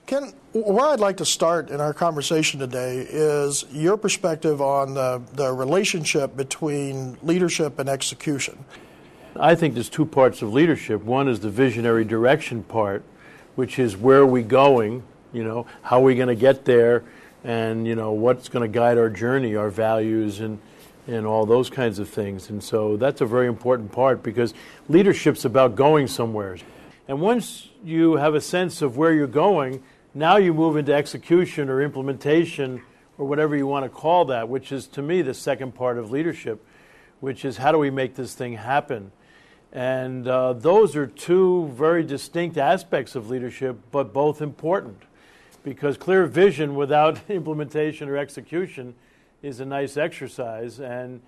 Ken, where I'd like to start in our conversation today is your perspective on the relationship between leadership and execution. I think there's two parts of leadership. One is the visionary direction part, which is where are we going, how are we going to get there, and, what's going to guide our journey, our values, and all those kinds of things. And so that's a very important part because leadership's about going somewhere. And once you have a sense of where you're going, now you move into execution or implementation or whatever you want to call that, which is, to me, the second part of leadership, which is how do we make this thing happen? And those are two very distinct aspects of leadership, but both important. Because clear vision without implementation or execution is a nice exercise, and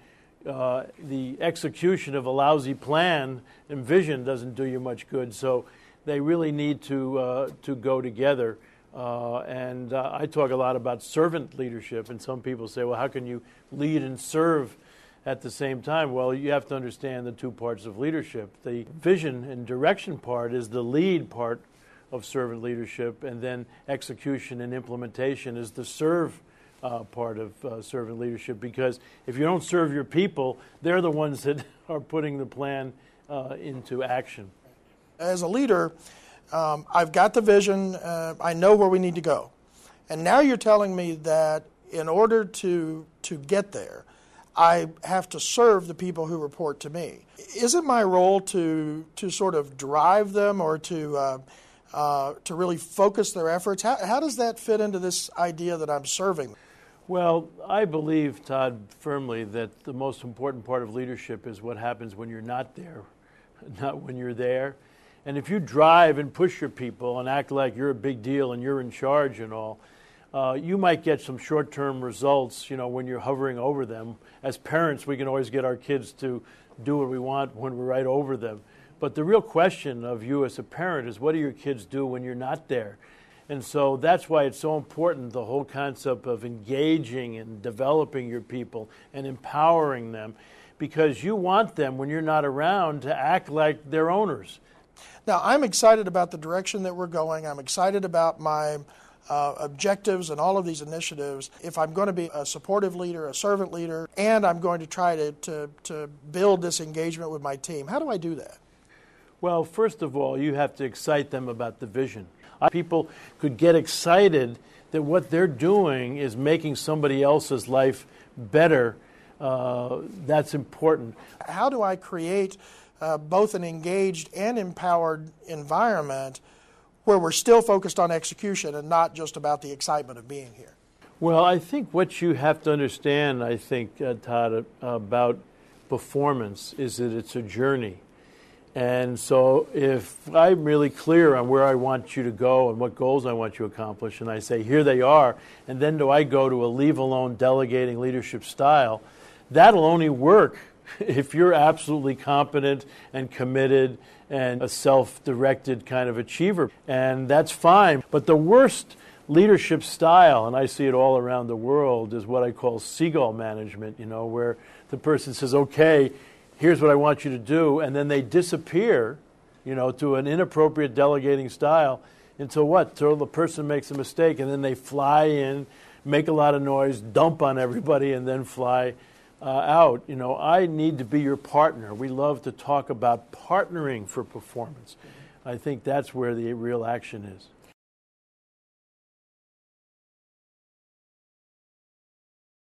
the execution of a lousy plan and vision doesn't do you much good. So they really need to go together. And I talk a lot about servant leadership, and some people say, well, how can you lead and serve at the same time? Well, you have to understand the two parts of leadership. The vision and direction part is the lead part of servant leadership, and then execution and implementation is the serve part of servant leadership, because if you don't serve your people, they're the ones that are putting the plan into action. As a leader, I've got the vision, I know where we need to go. And now you're telling me that in order to get there, I have to serve the people who report to me. Is it my role to sort of drive them or to really focus their efforts? How does that fit into this idea that I'm serving them? Well, I believe, Todd, firmly that the most important part of leadership is what happens when you're not there, not when you're there. And if you drive and push your people and act like you're a big deal and you're in charge and all, you might get some short-term results, when you're hovering over them. As parents, we can always get our kids to do what we want when we're right over them. But the real question of you as a parent is, what do your kids do when you're not there? And so that's why it's so important, the whole concept of engaging and developing your people and empowering them, because you want them, when you're not around, to act like they're owners. Now, I'm excited about the direction that we're going. I'm excited about my objectives and all of these initiatives. If I'm going to be a supportive leader, a servant leader, and I'm going to try to build this engagement with my team, how do I do that? Well, first of all, you have to excite them about the vision. People could get excited that what they're doing is making somebody else's life better. That's important. How do I create both an engaged and empowered environment where we're still focused on execution and not just about the excitement of being here? Well, I think what you have to understand, Todd, about performance is that it's a journey. And so if I'm really clear on where I want you to go and what goals I want you to accomplish, and I say, here they are, and then do I go to a leave-alone delegating leadership style, that'll only work if you're absolutely competent and committed and a self-directed kind of achiever. And that's fine. But the worst leadership style, and I see it all around the world, is what I call Seagull Management, where the person says, okay, here's what I want you to do, and then they disappear, to an inappropriate delegating style until what? Until the person makes a mistake, and then they fly in, make a lot of noise, dump on everybody, and then fly out. I need to be your partner. We love to talk about partnering for performance. I think that's where the real action is.